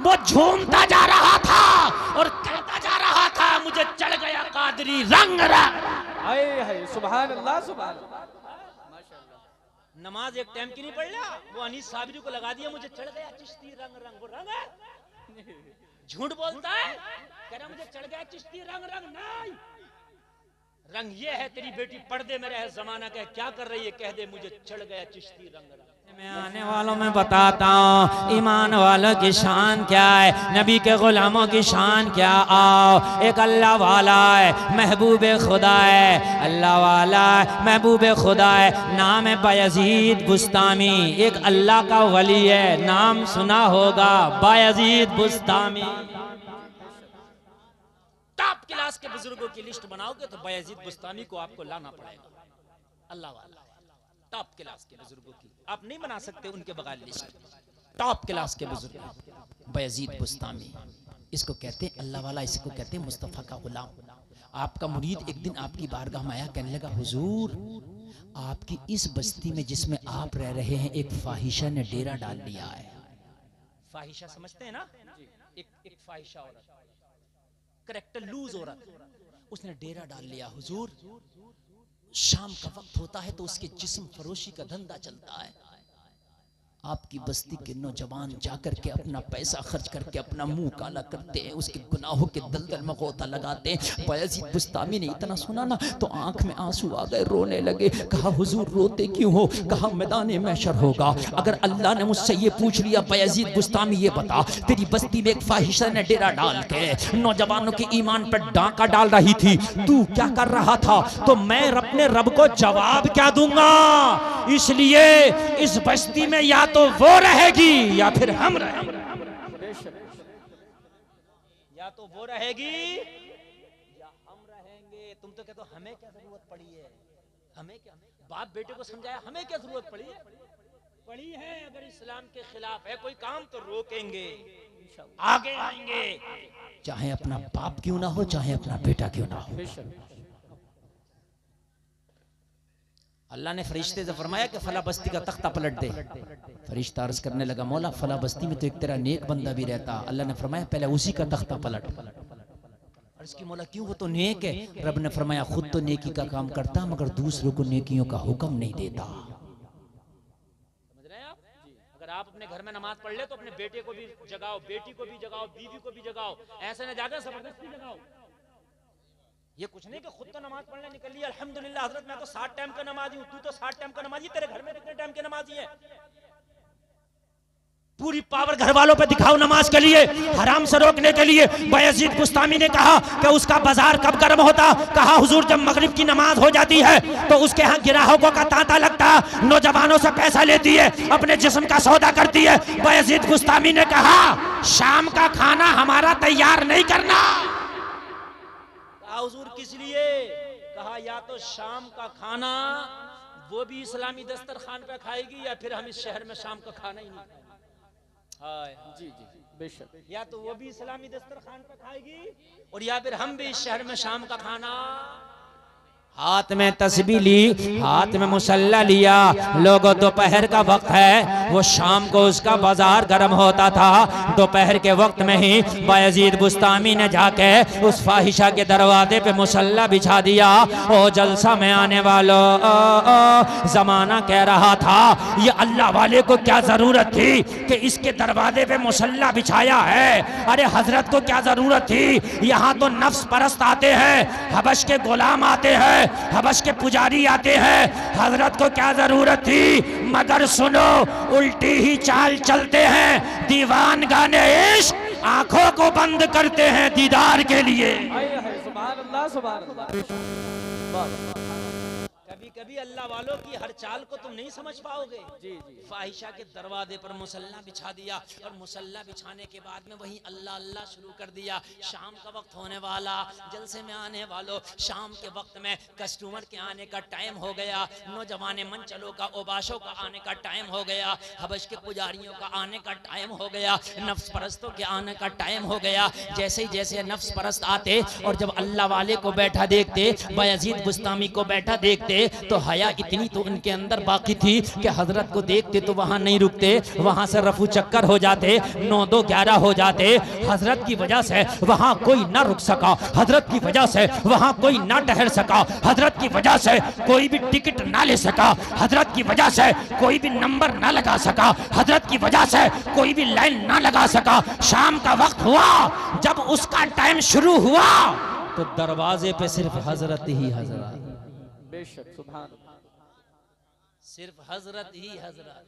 वो झूमता जा रहा था और कहता जा रहा था मुझे चढ़ गया कादरी रंग रंग। हाय सुभान अल्लाह सुभान अल्लाह। नमाज एक टाइम की नहीं पढ़ लिया, वो अनीस साबरी को लगा दिया मुझे चढ़ गया चिश्ती रंग रंग। वो रंग है, झूठ बोलता है, कह रहा मुझे चढ़ गया चिश्ती रंग रंग। नहीं, रंग ये है तेरी बेटी पर्दे में रहे, जमाना कहे क्या कर रही है, कह दे मुझे चढ़ गया चिश्ती रंग रंग। मैं आने वालों में बताता हूँ ईमान वालों की शान क्या है, नबी के गुलामों की शान क्या। आओ, एक अल्लाह वाला है, महबूब खुदा है, अल्लाह वाला है, महबूब खुदा है, नाम है बायजीद बुस्तामी। एक अल्लाह का वली है, नाम सुना होगा बायजीद बुस्तामी। टॉप क्लास के बुजुर्गों की लिस्ट बनाओगे तो बायजीद बुस्तामी को आपको लाना पड़ेगा। अल्लाह वाला टॉप क्लास के बुजुर्गों की आप नहीं बना सकते उनके बगैर लिस्ट। टॉप क्लास के बुजुर्ग बायजीद बुस्तामी, इसको कहते हैं अल्लाह वाला, इसको कहते हैं मुस्तफ़ा का गुलाम। आपका मुरीद एक दिन आपकी बारगाह में आया, कहने लगा हुजूर आपकी इस बस्ती में जिसमें आप रह रहे हैं एक फाहिशा ने डेरा डाल लिया है। फाहिशा समझते हैं ना, एक फाहिशा औरत, करेक्टर लूज औरत, उसने डेरा डाल लिया। हुजूर शाम का वक्त होता है तो उसके जिस्म फरोशी का धंधा चलता है। आपकी बस्ती के नौजवान जाकर के अपना पैसा खर्च करके अपना मुंह काला करते हैं, उसके गुनाहों के दलदल में गोता लगाते हैं। बायजीद बुस्तामी ने इतना सुना ना तो आंख में आंसू आ गए, रोने लगे। कहा हुजूर रोते क्यों हो? कहा मैदान महशर होगा, अगर अल्लाह ने मुझसे ये पूछ लिया बायजीद बुस्तामी ये बता तेरी बस्ती में एक फाहिशा ने डेरा डाल के नौजवानों के ईमान पर डांका डाल रही थी, तू क्या कर रहा था? तो मैं अपने रब को जवाब क्या दूंगा? इसलिए इस बस्ती में या तो वो रहेगी या फिर हम रहेंगे, या तो वो रहेगी या हम रहेंगे। तुम तो कहते हो हमें क्या जरूरत पड़ी है, हमें क्या, बाप बेटे को समझाया हमें क्या जरूरत पड़ी है? पड़ी है, अगर इस्लाम के खिलाफ है कोई काम तो रोकेंगे, आगे आएंगे, चाहे अपना बाप क्यों ना हो, चाहे अपना बेटा क्यों ना हो। अल्लाह ने फरिश्ते से फरमाया कि फला बस्ती का तख्ता पलट दे। फरिश्ता अर्ज करने लगा मौला फला बस्ती में तो एक तेरा नेक बंदा भी रहता। अल्लाह ने फरमाया पहले उसी का तख्ता पलट। अर्ज की मौला क्यों, वो तो नेक है। रब ने फरमाया खुद तो नेकी का काम करता मगर दूसरों को नेकियों का हुक्म नहीं देता। समझ रहे हैं आप? अगर आप अपने घर में नमाज पढ़ ले तो अपने बेटे को भी जगाओ, बेटी को भी जगाओ, बीवी को भी जगाओ, ऐसे न जाकर जबरदस्ती जगाओ। ये कुछ नहीं कि खुद तो नमाज पढ़ने निकल लिया, अल्हम्दुलिल्लाह हजरत मैं तो 60 टाइम का नमाजी हूँ, तू तो 60 टाइम का नमाजी, तेरे घर में कितने टाइम के नमाजी है? पूरी पावर घर वालों पे दिखाओ नमाज के लिए, हराम से रोकने के लिए। बायजीद बुस्तामी ने कहा कि उसका बाजार कब गर्म होता? कहा हुजूर जब मगरिब की नमाज हो जाती है तो उसके यहाँ ग्राहकों का तांता लगता, नौजवानों से पैसा लेती है, अपने जिस्म का सौदा करती है। बायजीद बुस्तामी ने कहा शाम का खाना हमारा तैयार नहीं करना। हुजूर किस लिए? कहा या तो शाम का खाना वो भी इस्लामी दस्तरखान पे खाएगी या फिर हम इस शहर में शाम का खाना ही नहीं। हाय जी जी बेशक, या तो वो भी इस्लामी दस्तरखान पे खाएगी और या फिर हम भी इस शहर में शाम का खाना। हाथ में तस्बीह ली, हाथ में मुसल्ला लिया। लोगों दोपहर का वक्त है, वो शाम को उसका बाजार गर्म होता था। दोपहर के वक्त में ही बायजीद बुस्तामी ने जाके उस फाहिशा के दरवाजे पे मुसल्ला बिछा दिया। ओ जलसा में आने वालों, जमाना कह रहा था ये अल्लाह वाले को क्या जरूरत थी कि इसके दरवाजे पे मुसल्ला बिछाया है? अरे हजरत को क्या जरूरत थी? यहाँ तो नफ्स परस्त आते हैं, हबश के गुलाम आते हैं, हबश के पुजारी आते हैं, हजरत को क्या जरूरत थी? मगर सुनो उल्टी ही चाल चलते हैं, दीवान गाने इश्क आंखों को बंद करते हैं दीदार के लिए। सुभान अल्लाह सुभान अल्लाह। कभी कभी अल्लाह वालों की हर चाल को तुम नहीं समझ पाओगे। जी जी। फाहिशा के दरवाजे पर मुसल्ला बिछा दिया और मुसल्ला बिछाने के बाद में वही अल्लाह अल्लाह शुरू कर दिया। शाम का वक्त होने वाला, जलसे में आने वालों, शाम के वक्त में कस्टमर के आने का टाइम हो गया, नौजवान मंचलों का, ओबाशों का आने का टाइम हो गया, हबश के पुजारियों का आने का टाइम हो गया, नफ्स परस्तों के आने का टाइम हो गया। जैसे ही जैसे नफ्स परस्त आते और जब अल्लाह वाले को बैठा देखते, बायजीद बुस्तामी को बैठा देखते, तो हया इतनी तो उनके अंदर बाकी थी कि हजरत को देखते तो वहां नहीं रुकते, वहां से रफू चक्कर हो जाते, 9-2-11 हो जाते। हजरत की वजह से वहां कोई ना रुक सका, हजरत की वजह से वहां कोई ना ठहर सका, हजरत की वजह से कोई भी टिकट ना ले सका, हजरत की वजह से कोई भी नंबर ना लगा सका, हजरत की वजह से कोई भी लाइन ना लगा सका। शाम का वक्त हुआ, जब उसका टाइम शुरू हुआ तो दरवाजे पे सिर्फ हजरत ही हजरत, बेशक सुभान अल्लाह। सिर्फ हजरत ही हजरत।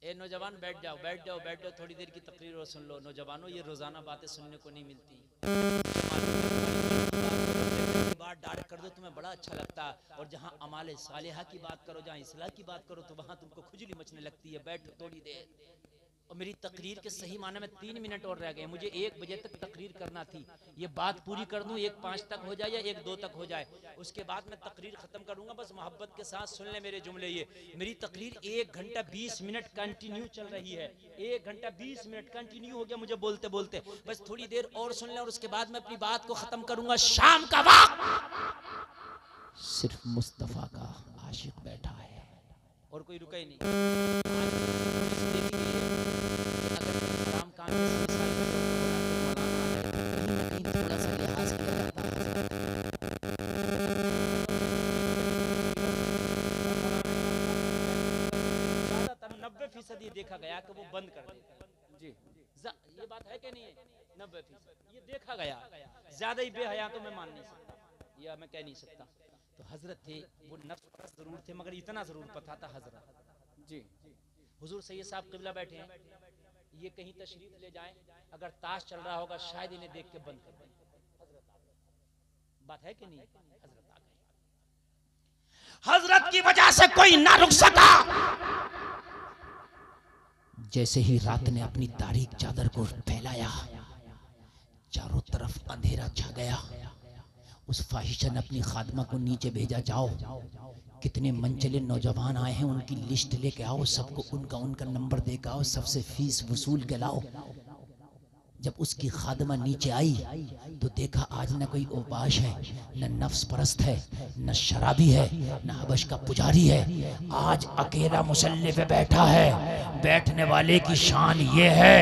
ए नौजवान बैठ जाओ, बैठ जाओ, बैठ जाओ, थोड़ी देर की तकरीर और सुन लो। नौजवानों, ये रोजाना बातें सुनने को नहीं मिलती। बात डायरेक्ट कर दो तुम्हें बड़ा अच्छा लगता है, और जहां अमाले सालिहा की बात करो, जहां इस्लाह की बात करो तो वहां तुमको खुजली मचने लगती है। बैठो थोड़ी देर। और मेरी तकरीर के सही माने में 3 मिनट और रह गए, मुझे 1 बजे तक तकरीर करना थी। ये बात पूरी कर दूं, 1:05 तक हो जाए या 1:02 तक हो जाए, उसके बाद मैं तकरीर खत्म करूंगा। बस मोहब्बत के साथ सुन ले मेरे जुमले। ये मेरी तकरीर 1 घंटा 20 मिनट कंटिन्यू चल रही है। 1 घंटा 20 मिनट कंटिन्यू हो गया मुझे बोलते बोलते। बस थोड़ी देर और सुन ले और उसके बाद मैं अपनी बात को खत्म करूंगा। शाम का वक्त सिर्फ मुस्तफा का आशिक बैठा है और कोई रुका ही नहीं। अगर हराम काम थोड़ा सा लिहाज किया जाता है। 90% ये देखा गया कि वो बंद कर देते हैं। जी, ये बात है कि नहीं है? 90% ये देखा गया। ज्यादा ही बेहया तो मैं मान नहीं सकता, या मैं कह नहीं सकता। तो हजरत थे, वो नफ्स परस्त जरूर थे, मगर इतना जरूर पता था हजरत जी। हुजूर सैयद साहब किबला बैठे हैं, ये कहीं तशरीफ ले जाएं, अगर ताश चल रहा होगा शायद इन्हें देख के बंद कर दें। बात है कि नहीं? हजरत आ गए। हजरत की वजह से कोई ना रुक सका। जैसे ही रात ने अपनी तारीक चादर को फैलाया, चारों तरफ अंधेरा छा गया। उस फाहिशा ने अपनी खादमा को नीचे भेजा, जाओ कितने मनचले नौजवान आए हैं उनकी लिस्ट लेके आओ, सबको उनका नंबर देकर आओ, सबसे फीस वसूल के लाओ। जब उसकी खादमा नीचे आई तो देखा आज न कोई ओबाश है, न नफ्स परस्त है, न शराबी है, न हबश का पुजारी है। आज अकेला मुसल्ले पे बैठा है। बैठने वाले की शान ये है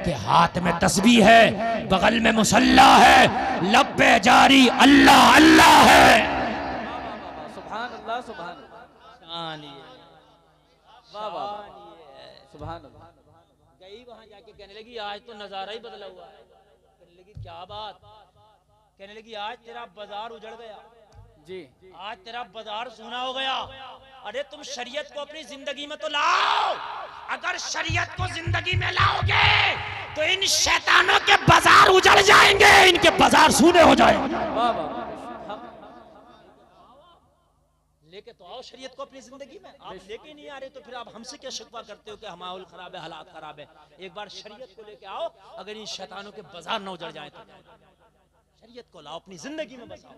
कि हाथ में तस्बीह है, बगल में मुसल्ला है, लब पे जारी अल्लाह अल्लाह है। सुभान अल्लाह, सुभान अल्लाह, वाह वाह, सुभान अल्लाह। गई वहां जाके कहने लगी आज तो नजारा ही बदला हुआ है। कहने लगी क्या बात? कहने लगी आज तेरा बाजार उजड़ गया जी, आज तेरा बाजार सोना हो गया। अरे तुम शरीयत को अपनी जिंदगी में तो लाओ। अगर शरीयत को जिंदगी में लाओगे तो इन शैतानों के बाजार उजड़ जाएंगे, इनके बाजार सूने हो जाएंगे। लेके तो आओ शरीयत को अपनी जिंदगी में। आप लेके नहीं आ रहे तो फिर आप हमसे क्या शिकवा करते हो कि माहौल खराब है, हालात खराब है। एक बार शरीयत को लेके आओ, अगर इन शैतानों के बाजार न उजड़ जाए तो। शरीयत को लाओ, अपनी जिंदगी में बसाओ।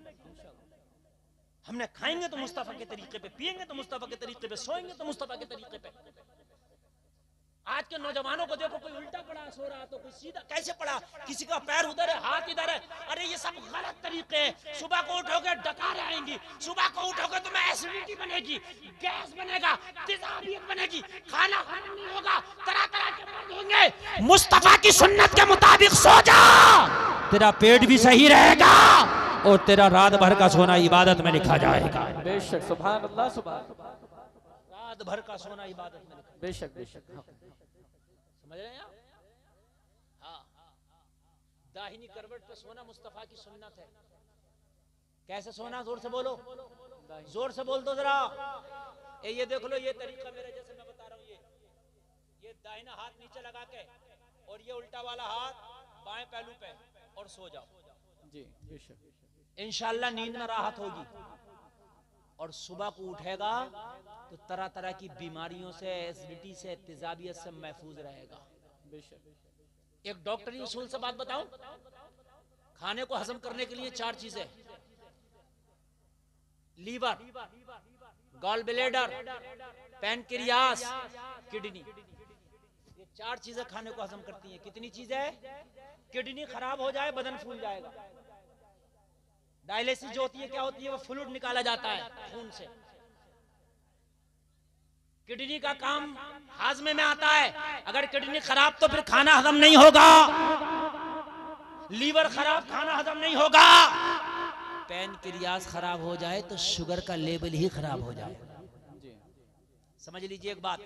हमने खाएंगे तो मुस्तफा के तरीके पे, पिएंगे तो मुस्तफा के तरीके पे, सोएंगे तो मुस्तफा के तरीके पे। आज के नौजवानों को देखो, कोई उल्टा पड़ा सो रहा तो कोई सीधा कैसे पड़ा, किसी का पैर उधर है हाथ इधर है। अरे ये सब गलत तरीके हैं। सुबह को उठोगे डकारें आएंगी, सुबह को उठोगे तो एसिडिटी बनेगी, गैस बनेगा, तेजाबियत बनेगी, खाना खाना नहीं होगा, तरह तरह के मर्द होंगे। मुस्तफा की सुन्नत के मुताबिक सो जा, तेरा पेट भी सही रहेगा और तेरा रात भर का सोना इबादत में लिखा जाएगा। बेशक, सुभान अल्लाह, सुभान अल्लाह। रात भर का सोना इबादत में लिखा। बेशक बेशक, समझ रहे हैं आप? हाँ, दाहिनी करवट पे सोना मुस्तफा की सुन्नत है। कैसे सोना? जोर से बोलो, जोर से बोल दो जरा। ये देख लो, ये तरीका मेरे जैसे मैं बता रहा हूँ। ये दाहिना हाथ नीचे लगा के और ये उल्टा वाला हाथ बाएं पहलू पे और सो जाओ जी। बेशक, इंशाल्लाह नींद में राहत होगी। और सुबह को उठेगा तो तरह तरह की बीमारियों से, एसिडिटी से, तेजाबियत से महफूज रहेगा। एक डॉक्टरी उसूल से बात बताऊं, खाने को हजम करने के लिए 4 चीजें: liver, gall bladder, pancreas, kidney. ये 4 चीजें खाने को हजम करती हैं। कितनी चीजें? किडनी खराब हो जाए बदन फूल जाएगा, डायलिसिस जो होती है क्या होती है, वो फ्लूइड निकाला जाता है खून से। किडनी का काम हाजमे में आता है, अगर किडनी खराब तो फिर खाना हजम नहीं होगा, लीवर खराब खाना हजम नहीं होगा, पैनक्रियास खराब हो जाए तो शुगर का लेवल ही खराब हो जाए। समझ लीजिए एक बात।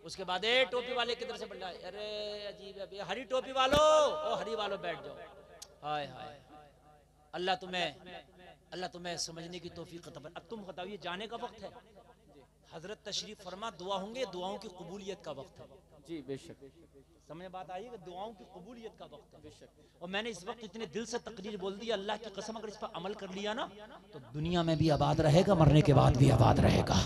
उसके बाद टोपी वाले किधर से बंदा, अरे अजीब है भैया, हरी टोपी वालों, ओ हरी वालों बैठ जाओ। हाय हाय, अल्लाह तुम्हें समझने की तौफीक अता फरमाए। अब तुम बताओ, ये जाने का वक्त है, हजरत तशरीफ फरमा, दुआ होंगे, दुआओं की कबूलियत का वक्त है। जी बेशक, समझ बात आई कि दुआओं की कबूलियत का वक्त है बेशक। और मैंने इस वक्त इतने दिल से तकरीर बोल दी, अल्लाह की कसम अगर इस पर अमल कर लिया ना तो दुनिया में भी आबाद रहेगा, मरने के बाद भी आबाद रहेगा।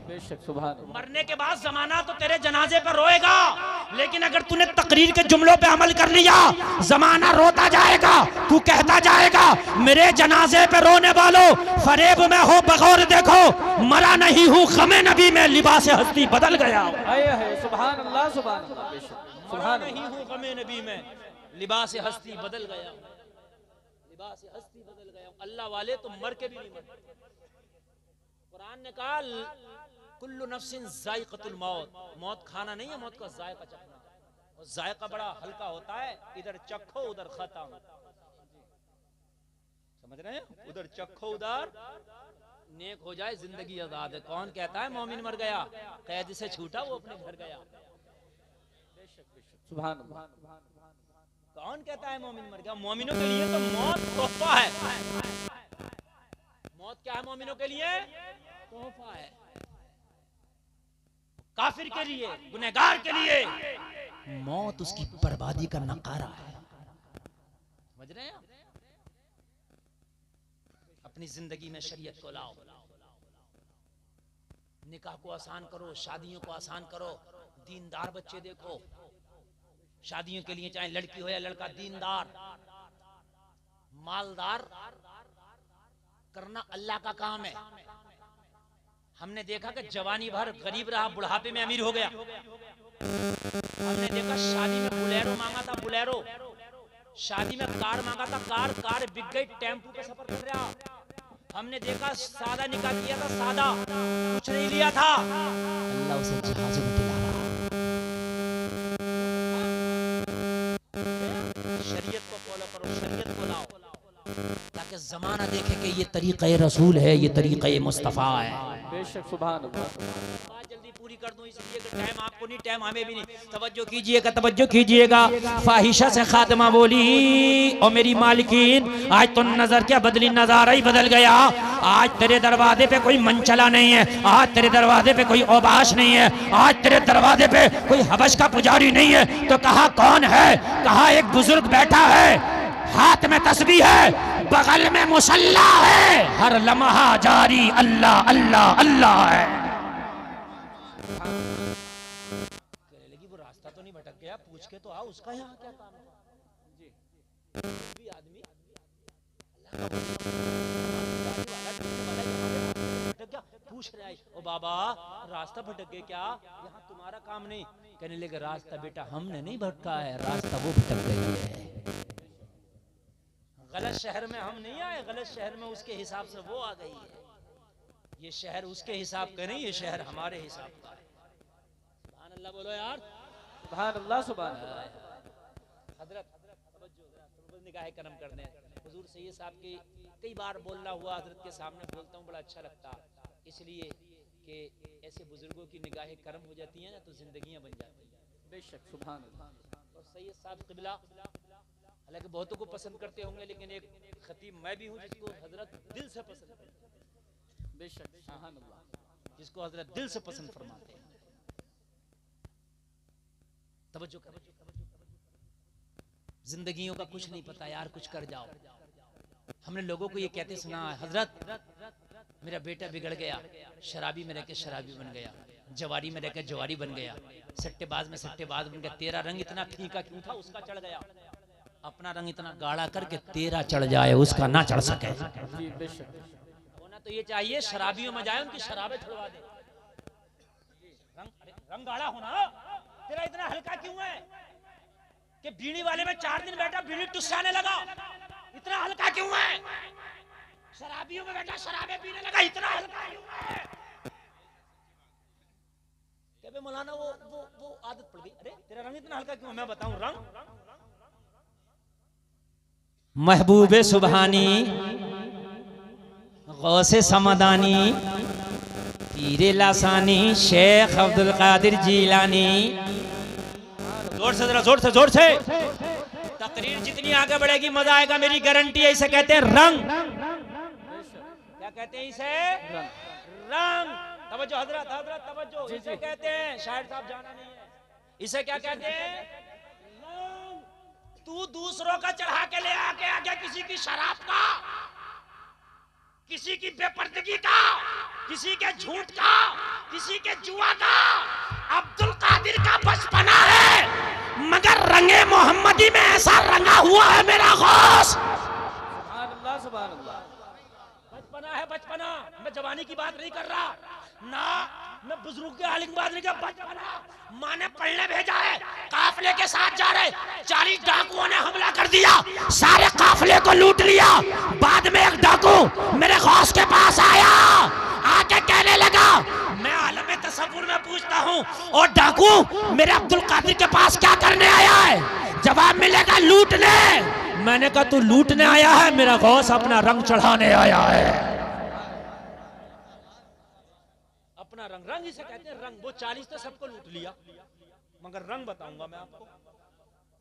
बेशक सुभान अल्लाह। मरने के बाद जमाना तो तेरे जनाजे पर रोएगा, लेकिन अगर तूने तकरीर के जुमलों पे अमल कर लिया, जमाना रोता जाएगा, तू कहता जाएगा मेरे जनाजे पे रोने वालों, फरेब में हो बगौर देखो, मरा नहीं हूँ गमे नबी में, लिबास हस्ती बदल गया। सुभान अल्लाह, सुभान अल्लाह, बेशक सुभान नहीं हूँ गमे नबी में, लिबास हस्ती बदल गया, लिबास हस्ती बदल गया। अल्लाह वाले तो मर के भी नहीं मरते। कुरान ने कहा कुल्लु नफ्सिन जायक़तुल मौत, मौत खाना नहीं है, मौत का जायका चखना, और जायका बड़ा हल्का होता है, इधर चखो उधर खत्म। समझ रहे हैं, उधर चखो उधर नेक हो जाए, जिंदगी आजाद है। कौन कहता है मोमिन मर गया, कैद से छूटा वो अपने घर गया। सुभान अल्लाह। कौन कहता है मोमिन मर गया? मोमिनों के लिए तो मौत तोहफा है। मौत क्या है मोमिनों के लिए? तोहफा है। काफिर के लिए, गुनहगार के लिए मौत उसकी बर्बादी का नकारा है। समझ रहे हैं? अपनी जिंदगी में शरीयत को लाओ, निकाह को आसान करो, शादियों को आसान करो, दीनदार बच्चे देखो। शादियों के लिए चाहे लड़की हो या लड़का, दीनदार मालदार करना अल्लाह का काम है। हमने देखा कि जवानी भर गरीब रहा, बुढ़ापे में अमीर हो गया। हमने देखा शादी में बुलेरो मांगा था, बुलेरो, शादी में कार मांगा था, कार बिक गई, टेम्पू पे सफर कर रहा। हमने देखा सादा निकाह किया था, सादा, कुछ नहीं लिया था, अल्लाह उसे जहाज में दिला रहा। शरीयत को फॉलो करो, शरीयत को लाओ, ताकि जमाना देखे कि ये तरीक़े रसूल है, ये तरीक़े मुस्तफ़ा है। बेशक सुभान अल्लाह। बात जल्दी पूरी कर दूं, इसलिए कि टाइम आपको नहीं, टाइम हमें भी नहीं। तवज्जो कीजिएगा, तवज्जो कीजिएगा। फाहिशा से खातिमा बोली, और मेरी मालिकीन आज तो नजर क्या बदली, नजारा ही बदल गया। आज तेरे दरवाजे पे कोई मनचला नहीं है, आज तेरे दरवाजे पे कोई औबाश नहीं है, आज तेरे दरवाजे पे कोई हबश का पुजारी नहीं है। तो कहा कौन है? कहा एक बुजुर्ग बैठा है, हाथ में तस्बीह है, बगल में मुसल्ला है, हर लम्हा जारी अल्लाह अल्लाह अल्लाह है। कहने लगी वो रास्ता तो नहीं भटक गया, पूछ के तो आ, उसका यहाँ क्या काम है? जी, भी आदमी भटक गया, पूछ रहा है, ओ बाबा रास्ता भटक गया क्या? यहाँ तुम्हारा काम नहीं। कहने लगे रास्ता बेटा हमने नहीं भटका है, रास्ता वो भटक गई है। गलत शहर में हम नहीं आए, गलत शहर में उसके हिसाब से वो आ गई है। ये शहर उसके हिसाब का नहीं, ये शहर हमारे हिसाब का है। सुभान अल्लाह बोलो यार, सुभान अल्लाह, सुभान अल्लाह। हजरत निगाह करम करने हुजूर सैयद साहब की कई बार बोलना हुआ, हजरत के सामने बोलता हूँ, बड़ा अच्छा लगता, इसलिए कि ऐसे बुजुर्गों की निगाह करम हो जाती है ना, तो जिंदगियां बन जाती हैं। बेशक सुभान अल्लाह। और सैयद साहब क़िबला हालांकि बहुतों को पसंद करते होंगे, लेकिन एक खतीब मैं भी हूँ जिसको हजरत दिल से पसंद करते हैं। बेशक सुभान अल्लाह, जिसको हजरत दिल से पसंद फरमाते हैं। तवज्जो करो, जिंदगियों का कुछ नहीं पता यार, कुछ कर जाओ। हमने लोगों को ये कहते सुना है, हजरत मेरा बेटा बिगड़ गया, शराबी में रह के शराबी बन गया, जवारी में रह के जवारी बन गया, सट्टेबाज में सट्टेबाज बन गया, तेरा रंग इतना फीका क्यों था उसका चढ़ गया, अपना रंग इतना गाढ़ा करके तेरा चढ़ जाए उसका ना चढ़ सके। जी बेशक। होना तो ये चाहिए शराबियों में जाए, उनकी शराबें छुड़वा दे। रंग गाढ़ा होना, तेरा इतना हल्का क्यों है कि बीड़ी वाले में 4 दिन बैठा बीड़ी टुसाने लगा, इतना हल्का क्यों है? शराबियों में बैठा शराबे पीने लगा, इतना हल्का क्यों है? कहते मौलाना वो आदत पड़ गई। अरे तेरा रंग इतना हल्का क्यों? मैं बताऊं रंग। महबूबे सुबहानी, गौसे समदानी, पीरे लासानी, शेख अब्दुल कादिर जीलानी। जोर से, जरा जोर से। तकरीर जितनी आगे बढ़ेगी मजा आएगा, मेरी गारंटी है। इसे कहते हैं रंग। क्या कहते हैं इसे? रंग। तवज्जो हजरत, तवज्जो। इसे कहते हैं, शायद साहब जाना नहीं है, इसे क्या कहते हैं? रंग। तू दूसरों का चढ़ा के ले आके आगे किसी की शराब का, किसी की बेपर्दगी का, किसी के झूठ का, किसी के जुआ का। अब्दुल कादिर का बचपना है, मगर रंगे मोहम्मदी में ऐसा रंगा हुआ है मेरा गौस। सुभान अल्लाह, सुभान अल्लाह। बचपना है, बचपना। मैं जवानी की बात नहीं कर रहा ना, मैं बुजुर्ग के हाल की बात नहीं कर। बचपना माँ ने पढ़ने भेजा है, काफले के साथ जा रहे, 40 डाकुओं ने हमला कर दिया, सारे काफले को लूट लिया। बाद में एक डाकू मेरे गौस के पास आया, आके कहने लगा, मैं आलम तसव्वुर में पूछता हूँ, और डाकू मेरे अब्दुल कादिर के पास क्या करने आया है? जवाब मिलेगा लूटने। मैंने कहा तू लूटने आया है, मेरा गौस अपना रंग चढ़ाने आया है। अपना रंग, रंग इसे कहते हैं रंग। वो 40 तो सबको लूट लिया, मगर रंग बताऊंगा मैं आपको।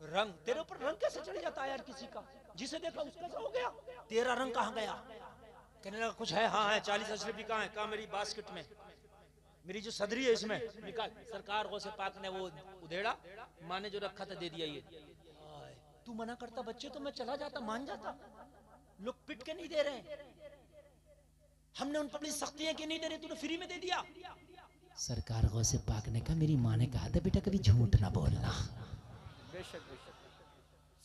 रंग तेरे ऊपर रंग कैसे चढ़ जाता है यार? किसी का जिसे देखा उसका सा हो गया। तेरा रंग कहाँ गया? कहने लगा कुछ है। हाँ है, 40 अशरफी कहाँ है? कहा मेरी बास्केट में, मेरी जो सदरी है इसमें निकाल। सरकार गौसे पाक ने वो उधेड़ा, माँ ने जो रखा था दे दिया। ये तू मना करता बच्चे तो मैं चला जाता, मान जाता। लोग पिट के नहीं दे रहे, हमने उन पर सख्तियां की नहीं दे रहे, तूने फ्री में दे दिया। सरकार गौसे पाक ने कहा, मेरी माँ ने कहा था बेटा कभी झूठ ना बोलना। बेशक बेशक,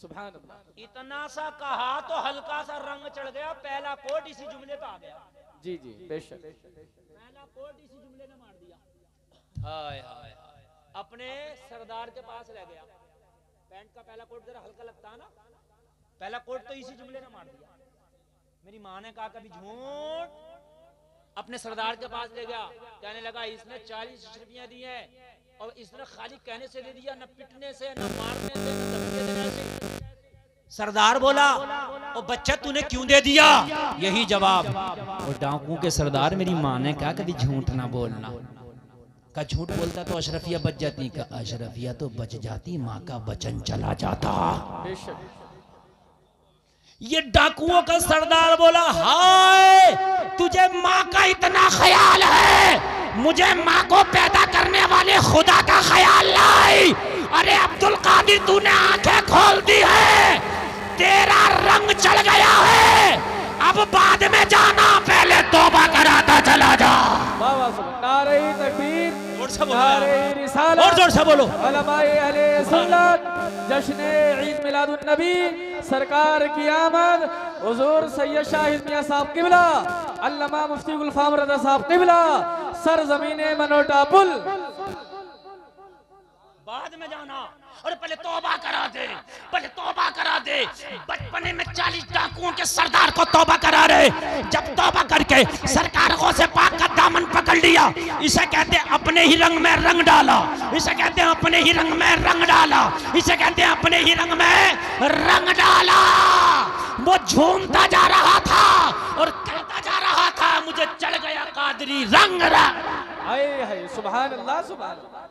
सुभान अल्लाह। इतना सा कहा तो हल्का सा रंग चढ़ गया। पहला कोट इसी जुमले पे आ गया। जी जी बेशक। पहला कोट इसी जुमले ने मार दिया। हाय हाय हाय। अपने सरदार के पास ले गया। पैंट का पहला कोट जरा हल्का लगता है ना, पहला कोट तो इसी जुमले ने मार दिया। मेरी माँ ने कहा कभी झूठ। अपने सरदार के पास ले गया, कहने लगा इसने 40 रुपया दी है, और इसने खाली कहने से दे दिया, न पिटने से, न मारने से, न धमकी देने से। सरदार बोला, ओ बच्चा तूने क्यों दे दिया? यही जवाब। और डाकुओं के सरदार, मेरी माँ ने कहा कभी झूठ ना बोलना। का झूठ बोलता तो अशरफिया बच जाती, का अशरफिया तो बच जाती, माँ का वचन चला जाता। बेशक। ये डाकुओं का सरदार बोला, हाय तुझे माँ का इतना ख्याल है, मुझे माँ को पैदा करने वाले खुदा का ख्याल नहीं। अरे अब्दुल कादिर तूने आंखें खोल दी है, तेरा रंग चढ़ गया है, अब बाद में जाना, पहले तौबा कराता चला जा। नारे तकबीर, जोर से बोलो, नारे रिसालत, और जोर से बोलो। उलमाए अहले सुन्नत, जश्न ईद मिलादुन नबी, सरकार की आमद, हुजूर सैयद शाहिद मियां साहब किबला, अल्लामा मुफ्ती गुलफाम रज़ा साहब किबला, सरजमीने मनोटा पुल। बाद में जाना, और पहले तौबा करा दे, पहले तौबा करा दे। बचपने में 40 डाकुओं के सरदार को तौबा करा रहे। जब तौबा करके सरकार गौसे पाक का दामन पकड़ लिया, इसे कहते हैं अपने ही रंग में रंग डाला, इसे कहते हैं अपने ही रंग में रंग डाला, इसे कहते हैं अपने ही रंग में रंग डाला। वो झूमता जा रहा था और कहता जा रहा था, मुझे चढ़ गया कादरी रंग। हाय हाय, सुभान अल्लाह, सुभान अल्लाह।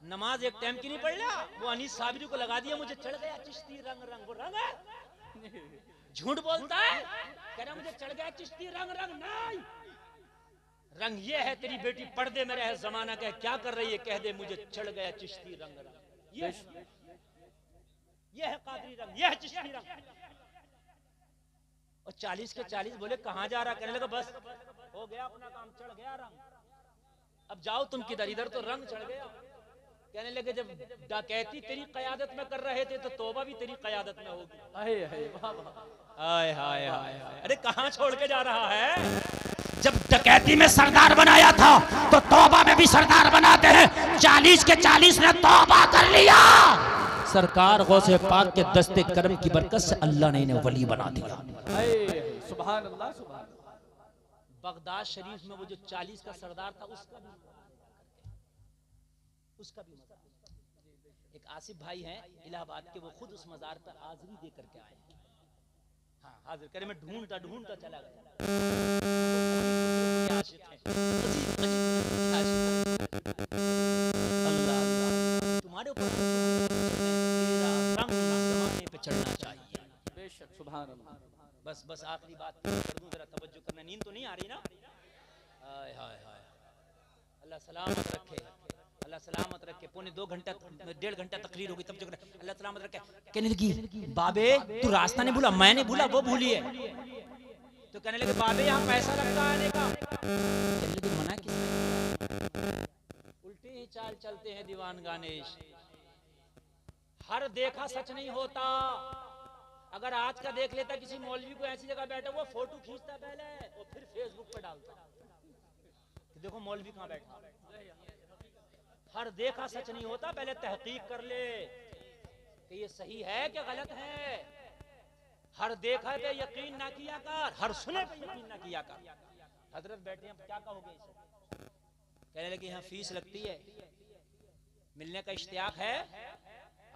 नमाज एक टाइम की नहीं पढ़ लिया, वो अनीस साबिरी को लगा दिया, मुझे चढ़ गया चिश्ती रंग। रंग वो रंग है? झूठ बोलता है, कह रहा मुझे चढ़ गया चिश्ती रंग। रंग नहीं, रंग ये है तेरी बेटी पर्दे में रहे, जमाना कहे क्या कर रही है, कह दे मुझे चढ़ गया चिश्ती रंग। रंग ये है कादरी रंग, ये है चिश्ती रंग। और 40 के 40 बोले कहां जा रहा? कहने लगा बस हो गया अपना काम, चढ़ गया रंग, अब जाओ तुम किधर, इधर तो रंग चढ़ गया। कहने लगे जब डकैती तेरी कयादत में कर रहे थे तो तौबा भी तेरी कयादत में होगी। हाय हाय, वाह वाह। हाय हाय हाय हाय, अरे कहां छोड़ के जा रहा है? जब डकैती में सरदार बनाया था तो तौबा में भी सरदार बनाते हैं। 40 के 40 ने तौबा कर लिया। सरकार गौसे पाक के दस्ते करम की बरकत से अल्लाह ने इन्हें वली बना दिया। हाय सुभान अल्लाह सुभान अल्लाह। बगदाद शरीफ में वो जो 40 का सरदार था उसका भी मज़ार। एक आसिफ भाई हैं इलाहाबाद के, वो खुद उस मज़ार पर हाजिरी दे करके आए। हाँ हाजिर करे, मैं ढूंढता ढूंढता चला गया। अल्लाह तुम्हारे ऊपर जमाने पे चढ़ना चाहिए। बेशक सुभान अल्लाह। बस आखिरी बात कर दूं, जरा तवज्जो करना, नींद तो नहीं आ रही ना? हाय हाय हाय, अल्लाह सलामत रखे, अल्लाह सलामत रखे। पौने 2 घंटा 1.5 घंटा तकरीर होगी तब जो अल्लाह सलामत रखे। कहने लगी बाबे तू रास्ता नहीं भूला? मैंने भूला, वो भूली है। तो कहने लगे बाबे यहाँ पैसा लगता है आने का। कहने लगे मना किसने? उल्टी ही चाल चलते हैं दीवान गानेश। हर देखा सच नहीं होता। अगर आज का देख लेता किसी मौलवी को ऐसी जगह बैठा हुआ, फोटो खींचता पहले और फिर फेसबुक पे डालता कि देखो मौलवी कहाँ बैठा। हर देखा सच नहीं होता, पहले तहकीक कर ले कि ये सही है क्या गलत है। हर देखा पे यकीन ना किया कर, हर सुने पे यकीन ना किया कर। हजरत बैठे हैं, क्या कहोगे इसे? कहने लगे यहाँ फीस लगती है, मिलने का इश्तियाक है।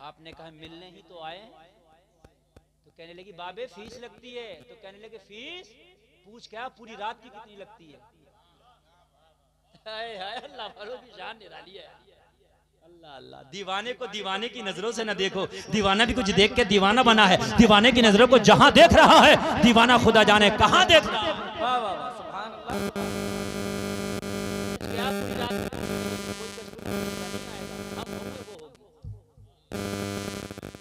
आपने कहा मिलने ही तो आए। तो कहने लगी बाबे फीस लगती है। तो कहने लगे फीस पूछ क्या, पूरी रात की कितनी लगती है? हाय हाय, अल्लाह वालों की शान निराली है। अल्लाह अल्लाह, दीवाने को दीवाने की नजरों से न देखो। दीवाना भी कुछ देख के दीवाना बना है। दीवाने की नजरों को जहां देख रहा है, दीवाना खुदा जाने कहां देख रहा है। वाह वाह वाह सुभान अल्लाह। क्या पूरी रात में कोई हम होंगे वो होगी।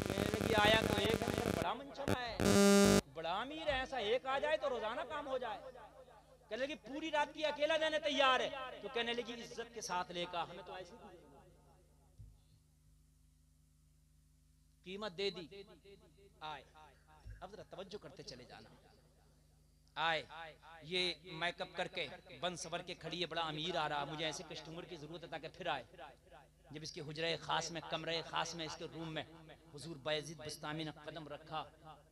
कहने लगी आया तो एक है, बड़ा मनचला है, बड़ा अमीर है, ऐसा एक आ जाए तो रोजाना काम हो जाए। कहने लगी पूरी रात की अकेला जाने तैयार है। तो कहने लगी इज्जत के साथ लेकर, हमें तो ऐसी कीमत दे दी। आए, अब जरा तवज्जो करते चले जाना। आए, ये मेकअप करके बन सवर के खड़ी है, बड़ा अमीर आ रहा, मुझे ऐसे कस्टमर की जरूरत है ताकि फिर आए। जब इसके हुजरे खास में, कमरे खास में, इसके रूम में हुजूर बायजीद बुस्तामी ने कदम रखा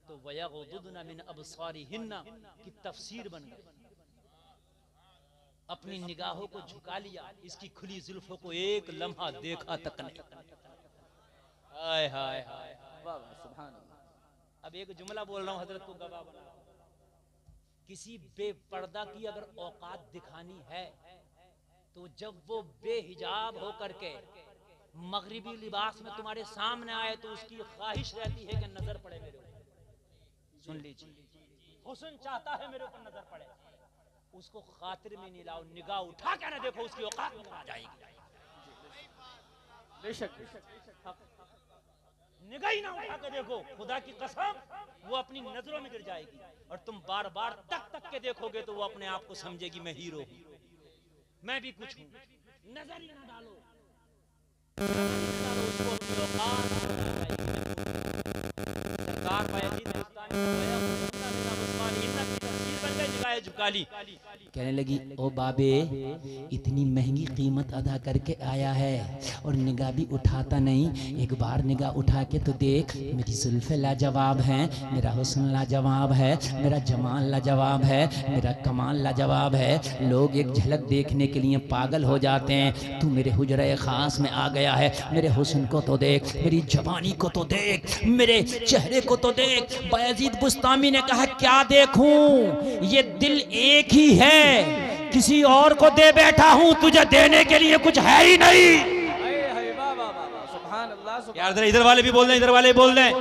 तो वयगुदुना मिन अबसारिहिन्ना की तफसीर बन गई। अपनी निगाहों को झुका लिया, इसकी खुली जुल्फों को एक लम्हा देखा तक नहीं। हाय हाय हाय, वाह वाह सुभान अल्लाह। अब एक जुमला बोल रहा हूं, हजरत को गवाह बना। किसी बेपर्दा की अगर औकात दिखानी है तो जब वो बेहिजाब हो करके मगरिबी लिबास में तुम्हारे सामने आए तो उसकी ख्वाहिश रहती है कि नजर पड़े मेरे ऊपर। सुन लीजिए, हुस्न चाहता है मेरे ऊपर नजर पड़े, उसको खातिर में नहीं लाओ, निगाह उठा के ना देखो, उसकी औकात में आ जाएगी। बेशक निगाह ही ना उठा के देखो, खुदा की कसम वो अपनी नजरों में गिर जाएगी। और तुम बार बार तक के देखोगे तो वो अपने आप को समझेगी मैं हीरो हूं, मैं भी कुछ हूं। नजर ही ना डालो, उसको अपनी औकात सरकार बायजीद बुस्तामी झुका ली। कहने लगी ओ बाबे इतनी महंगी कीमत अदा करके आया है और निगाह भी उठाता नहीं, एक बार निगाह उठा के तो देख, मेरी जुल्फे लाजवाब हैं, मेरा हुस्न लाजवाब है, मेरा जमाल लाजवाब है, मेरा कमाल लाजवाब है। लोग एक झलक देखने के लिए पागल हो जाते हैं। तू मेरे हुजरे खास में आ गया है, मेरे हुस्न को तो देख, मेरी जवानी को तो देख, मेरे चेहरे को तो देख। बायजीद बुस्तामी ने कहा क्या देखूं, ये दिल एक ही है, किसी और को दे बैठा हूं, तुझे देने के लिए कुछ है ही नहीं। यार इधर वाले भी बोल रहे हैं, इधर वाले बोल रहे हैं,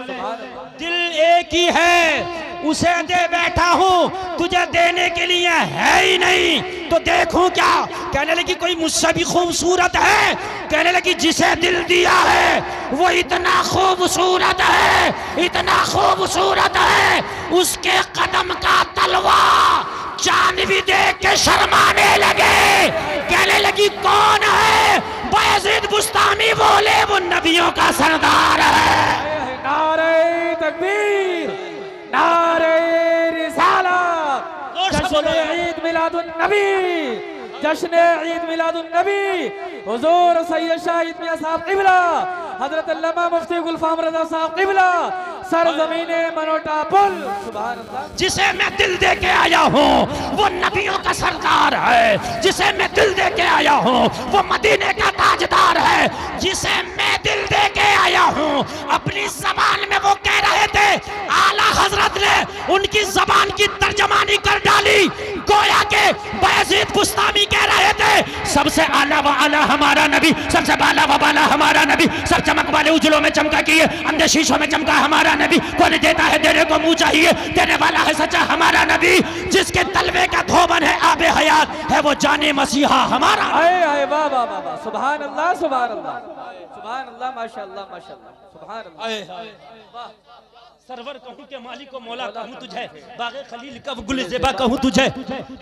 दिल एक ही है, उसे दे बैठा हूं, तुझे देने के लिए है ही नहीं, तो देखूं क्या। कहने लगी कोई मुझसे भी खूबसूरत है? कहने लगी जिसे दिल दिया है वो इतना खूबसूरत है, इतना खूबसूरत है, उसके कदम का तलवा चांद भी देख के शर्माने लगे। कहने लगी कौन है? बायजीद बुस्तामी बोले वो नबियों का सरदार है। नारे तकबीर, नारे रिसालत, जश्न ईद मिलादुन नबी, जश्न ईद मिलादुन नबी, हुजूर सैयद शाह इत्मिया साहब क़िबला, हजरत अल्लामा मुफ्ती गुलफाम रज़ा साहब क़िबला, सरजमीने मनोटा पुल। सुभान अल्लाह। जिसे मैं दिल दे के आया हूँ वो नबियों का सरदार है, जिसे मैं दिल दे के आया हूँ वो मदीने का ताजदार है, जिसे मैं दिल दे के आया हूँ। अपनी जबान में वो कह रहे थे, आला हजरत ने उनकी जबान की तर्जमानी कर डाली, गोया के बायजीद बुस्तामी कह रहे थे, सबसे आला व आला हमारा नबी, सबसे बाला व बाला हमारा नबी, सब चमक वाले उजलों में चमका किए, अंधे शीशों में चमका हमारा नबी, कौन देता है देने को मुंह चाहिए, देने वाला है सच्चा हमारा नबी, जिसके तलवे का धोबन है आबे हयात, है वो जाने मसीहा हमारा। आए आए वाह वाह वाह वाह। सुभान अल्लाह सुभान अल्लाह सुभान अल्लाह माशाअल्लाह माशाअल्लाह सुभान अल्लाह। सरवर कहूँ के मालिक को मौला कहूँ तुझे, बागे खलील कब गुल ज़ेबा कहूँ तुझे,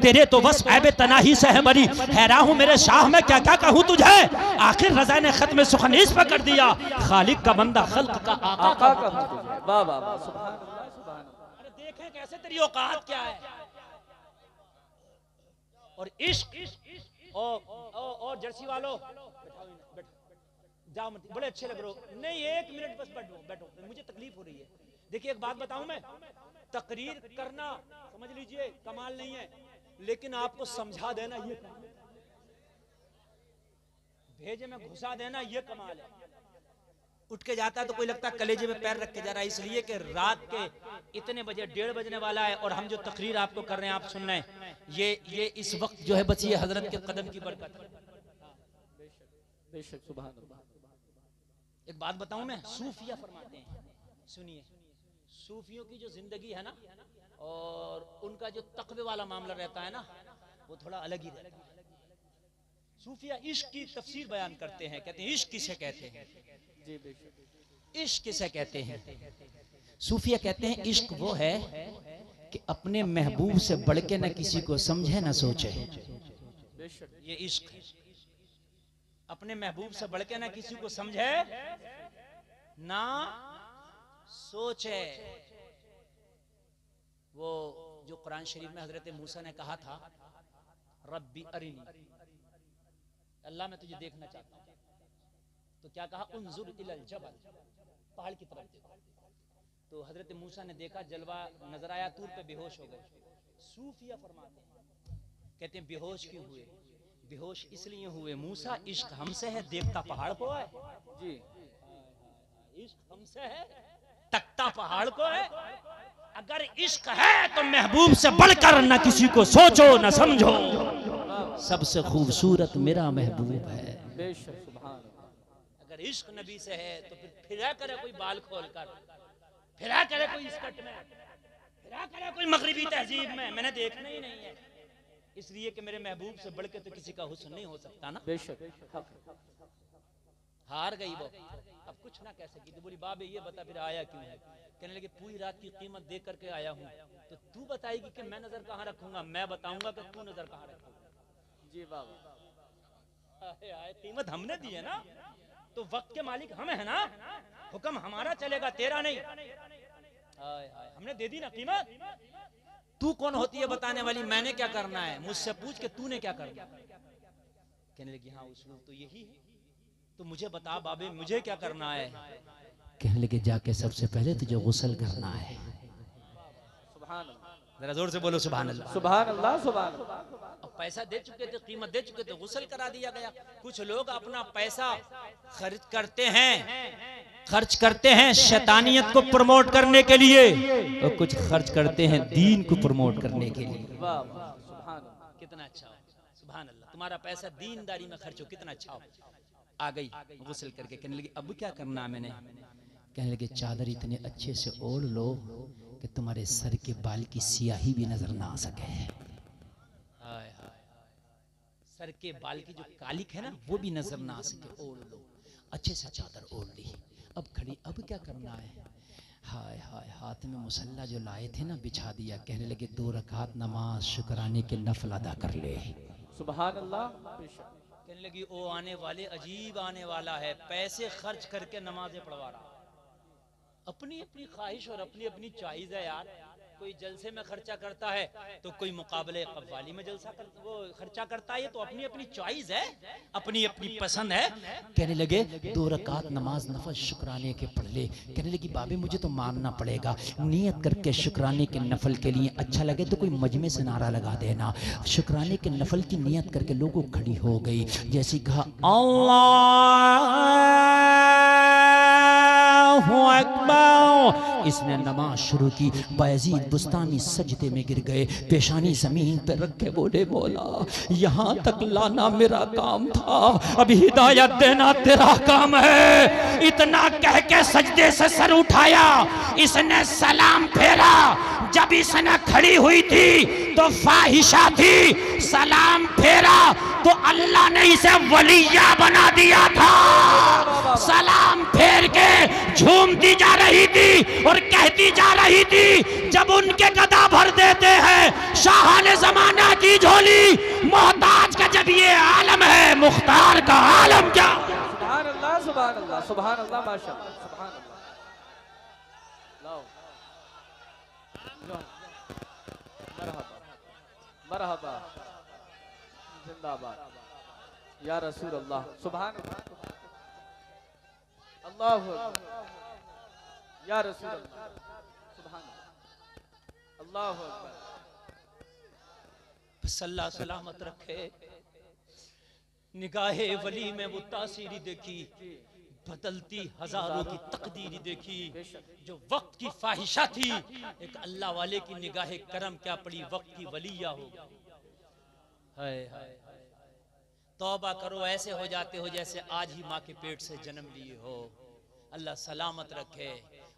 तेरे तो बस ऐबे तनाही से है बरी, हैरान हूँ मेरे शाह में क्या क्या कहूँ तुझे। आखिर रज़ा ने खत में सुखनीस पर कर दिया, खालिक का बंदा खल्क का आका कहूँ तुझे। वाह वाह वाह सुभान अल्लाह सुभान अल्लाह। अरे देखें कैसे तेरी औकात क्या है। और इश्क और जर्सी वालों जाओ मत, बड़े अच्छे लग रहे हो, नहीं 1 मिनट बस बैठो बैठो, मुझे तकलीफ हो रही है। देखिए एक बात बताऊं मैं, तकरीर करना समझ लीजिए कमाल नहीं है, लेकिन आपको समझा देना ये कमाल है, भेजे में घुसा देना ये कमाल है। उठ के जाता है तो कोई लगता है कलेजे में पैर रख के जा रहा है, इसलिए कि रात के इतने बजे 1:30 बजने वाला है और हम जो तकरीर आपको कर रहे हैं आप सुन रहे हैं, ये इस वक्त जो है बची है हजरत के कदम की बरकत। बेशक सुभान अल्लाह। एक बात बताऊं मैं, सूफिया फरमाते हैं, सुनिए, सूफियों की जो जिंदगी है ना और उनका जो तकवे वाला मामला रहता है ना, वो थोड़ा अलग ही रहता है। सूफिया इश्क की तफसीर बयान करते हैं, कहते हैं इश्क किसे कहते हैं, जी बेशक। इश्क किसे कहते हैं। सूफिया कहते हैं इश्क वो है कि अपने महबूब से बढ़ के न किसी को समझे न सोचे, ये इश्क है। अपने महबूब से बढ़ के ना किसी को समझे ना सोचे। वो जो कुरान शरीफ में हजरत मूसा ने कहा था, रब्बी अरिनी, अल्लाह मैं तुझे देखना चाहता हूं, तो क्या कहा, उन्जुर इलल जबल, पहाड़ की तरफ देखो। तो हजरत मूसा ने देखा, जलवा नजर आया, तूर पे बेहोश हो गए। सूफिया फरमाते हैं, कहते हैं बेहोश क्यों हुए, बेहोश इसलिए हुए, मूसा इश्क हमसे है, देखता पहाड़ को है जी, इश्क हमसे है, तकता पहाड़ को है। अगर इश्क है तो महबूब से बढ़कर न किसी को सोचो न समझो, सबसे खूबसूरत मेरा महबूब है। बेशक सुभान। अगर इश्क नबी से है तो फिर फिरा करे कोई बाल खोल कर, फिरा करे कोई स्कर्ट में, फिरा करे कोई मगरिबी तहजीब में, मैंने देखना ही नहीं है, इसलिए कि मेरे महबूब से बढ़ के तो किसी का हुस्न नहीं हो सकता ना। बेशक। हार गई वो, अब कुछ ना कह सकी, तो बोली बाबे ये बता फिर आया क्यों है। कहने लगे पूरी रात की कीमत दे करके आया हूँ, तो तू बताएगी कि मैं नजर कहाँ रखूंगा, मैं बताऊंगा कि तू नजर कहाँ रखूंगा। जी बाबा, कीमत हमने दी है ना, तो वक्त के मालिक हम है ना, हुक्म हमारा चलेगा तेरा नहीं। हमने दे दी ना कीमत, तू कौन होती है बताने वाली, मैंने क्या करना है, मुझसे पूछ के तूने क्या करना। कहने लगी हाँ उसूल तो यही है, तो मुझे बता बाबे मुझे क्या करना है। कहने लगे जाके सबसे पहले तुझे गुस्ल करना है। सुभान अल्लाह, जरा जोर से बोलो सुभान अल्लाह। सुभान अल्लाह सुभान अल्लाह। अब पैसा दे चुके थे, कीमत दे चुके थे, गुस्ल करा दिया गया। कुछ लोग अपना पैसा खर्च करते हैं शैतानियत को प्रमोट करने के लिए, और कुछ खर्च करते हैं दीन को प्रमोट करने के लिए। वाह वाह सुभान अल्लाह, कितना अच्छा हो, सुभान अल्लाह, तुम्हारा पैसा दीनदारी में खर्च हो, कितना अच्छा हो। आ गई गुस्ल करके, कहने लगी अब क्या करना है मैंने। कहने लगे चादर इतने अच्छे से ओढ़ लो कि तुम्हारे सर के बाल की सियाही भी नजर ना आ सके। हाय हाय, सर के बाल की जो कालिक है ना वो भी नजर ना आ सके, ओढ़ लो। अच्छे से चादर ओढ़ ली, अब खड़ी, अब क्या करना है। हाय हाय, हाथ में मुसल्ला जो लाए थे ना बिछा दिया। कहने लगे 2 रकात नमाज शुक्राने के नफल अदा कर ले। सुभान अल्लाह। कहने लगी ओ आने वाले अजीब आने वाला है, पैसे खर्च करके नमाजें पढ़वा रहा, अपनी अपनी ख्वाहिश और अपनी अपनी चॉइस है यार, कोई जलसे में खर्चा करता है तो कोई मुकाबले कव्वाली में वो खर्चा करता है। ये तो अपनी अपनी चॉइस है, अपनी अपनी पसंद है। कहने लगे 2 रकात नमाज नफल शुक्राने के पढ़ ले। कहने लगी बाबे मुझे तो मानना पड़ेगा, नियत करके शुक्राने के नफल के लिए, अच्छा लगे तो कोई मजमे से नारा लगा देना। शुक्राने के नफल की नियत करके लोगों खड़ी हो गई। जैसी कहा अल्लाहु अकबर, इसने नमाज शुरू की। बायजीद बुस्तामी सजदे में गिर गए, पेशानी जमीन पर रख के बोले मौला यहाँ तक लाना मेरा काम था, अब हिदायत देना तेरा काम है। इतना कह के सजदे से सर उठाया, इसने सलाम फेरा। जब इसने खड़ी हुई थी तो फाहिशा थी, सलाम फेरा तो अल्लाह ने इसे वलिया बना दिया था। सलाम फेर के झूमती जा रही थी और कहती जा रही थी जब उनके गदा भर देते हैं शाहाने जमाना की झोली, मोहताज का जब ये आलम है, मुख्तार का आलम क्या। सुभान अल्लाह सुभान अल्लाह सुभान अल्लाह माशाअल्लाह सुभान अल्लाह। मरहबा मरहबा जिंदाबाद या रसूल अल्लाह। सुभान अल्लाह या रसूल अल्लाह। सुभान अल्लाह सल्ला सलामत रखे। निगाहे वली में वो तासीरी देखी, बदलती हजारों की तकदीरी देखी। जो वक्त की फाहिशा थी, एक अल्लाह वाले की निगाहे करम क्या पड़ी, वक्त की वलिया हो। हाय हाय तौबा करो, ऐसे हो जाते हो जैसे आज ही माँ के पेट से जन्म लिए हो। अल्लाह सलामत रखे,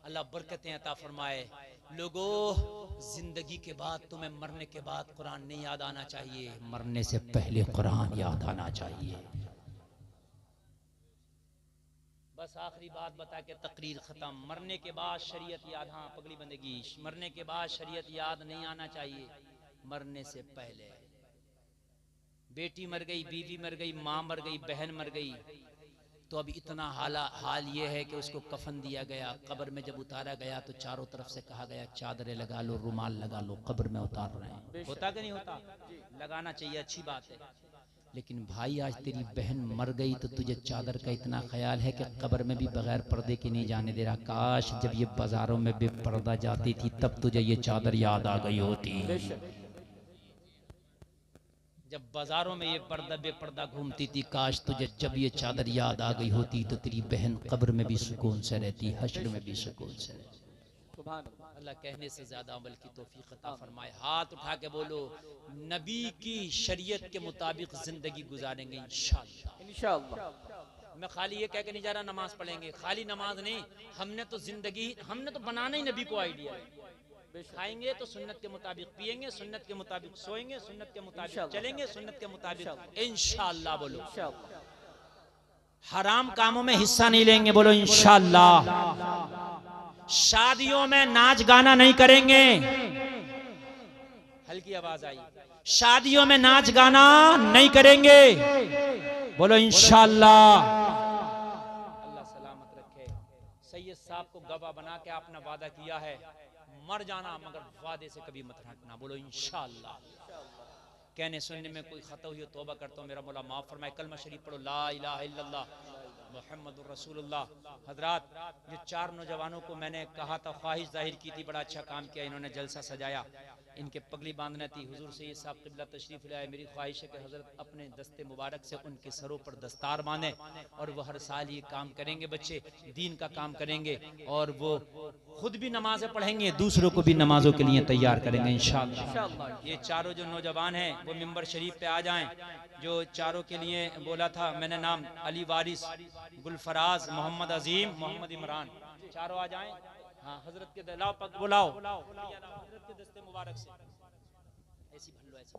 अल्लाह बरकतें अता फरमाए। लोगों, जिंदगी के बाद तुम्हें मरने के बाद कुरान नहीं याद आना चाहिए, मरने से पहले कुरान याद आना चाहिए। बस आखिरी बात बता के तकरीर खत्म। मरने के बाद शरीयत याद, हाँ पगड़ी बंदगी, मरने के बाद शरीयत याद नहीं आना चाहिए, मरने से पहले। बेटी मर गई, बीवी मर गई, माँ मर गई, बहन मर गई, तो अब इतना हाल ये है कि उसको कफन दिया गया। कब्र में जब उतारा गया तो चारों तरफ से कहा गया चादरें लगा लो, रुमाल लगा लो, कब्र में उतार रहे हैं। होता कि नहीं होता? लगाना चाहिए, अच्छी बात है। लेकिन भाई आज तेरी बहन मर गई तो तुझे चादर का इतना ख्याल है कि कब्र में भी बगैर पर्दे के नहीं जाने दे रहा। काश जब ये बाजारों में बेपर्दा जाती थी तब तुझे ये चादर याद आ गई होती। जब बाजारों में ये पर्दा बेपर्दा घूमती थी, काश तुझे जब ये चादर याद आ गई होती तो तेरी बहन कब्र में भी सुकून से रहती, हश्र में भी सुकून से रहती। अल्लाह कहने से ज्यादा अमल की तौफीक अता फरमाए। हाथ उठा के बोलो, नबी की शरीयत के मुताबिक जिंदगी गुजारेंगे इंशाअल्लाह। इंशाअल्लाह। मैं खाली ये कह के नहीं जा रहा नमाज पढ़ेंगे, खाली नमाज नहीं, हमने तो जिंदगी, हमने तो बनाना ही नबी को आइडिया है। खाएंगे तो सुन्नत के मुताबिक, पिएंगे सुन्नत के मुताबिक, सोएंगे सुन्नत के मुताबिक, चलेंगे सुन्नत के मुताबिक इंशाअल्लाह। बोलो हराम कामों में हिस्सा नहीं लेंगे, बोलो इंशाअल्लाह। शादियों में नाच गाना नहीं करेंगे, हल्की आवाज आई, शादियों में नाच गाना नहीं करेंगे, बोलो इंशाअल्लाह। अल्लाह सलामत रखे। सैयद साहब को गवाह बना के आपने वादा किया है, मर जाना मगर वादे से कभी मत हटना, बोलो इंशाअल्लाह। कहने सुनने में कोई खता हुई हो तौबा करता हूँ, मेरा मौला माफ फरमाए। कलमा शरीफ पढ़ो, ला इलाहा इल्लल्लाह मुहम्मदुर रसूलुल्लाह। हजरात, ये 4 नौजवानों को मैंने कहा था, ख्वाहिश जाहिर की थी, बड़ा अच्छा काम किया इन्होंने, जलसा सजाया, इनके पगड़ी बांधना थी। हुजूर से ये साहब क़िबला तशरीफ लाए। मेरी ख्वाहिश है कि हजरत अपने दस्ते मुबारक से उनके सरों पर दस्तार बांधे और वो हर साल ये काम करेंगे, बच्चे दीन का काम करेंगे और वो खुद भी नमाजें पढ़ेंगे, दूसरों को भी नमाजों के लिए तैयार करेंगे इंशाअल्लाह। ये चारों जो नौजवान हैं वो मिंबर शरीफ पे आ जाएं। जो चारों के लिए बोला था मैंने नाम, अली वारिस, गुलफराज, मोहम्मद अजीम, मोहम्मद इमरान, चारों आ जाएं। हाँ हजरत के दलाव पक बुलाओ, हजरत के दस्ते मुबारक से ऐसी भल्लो ऐसी।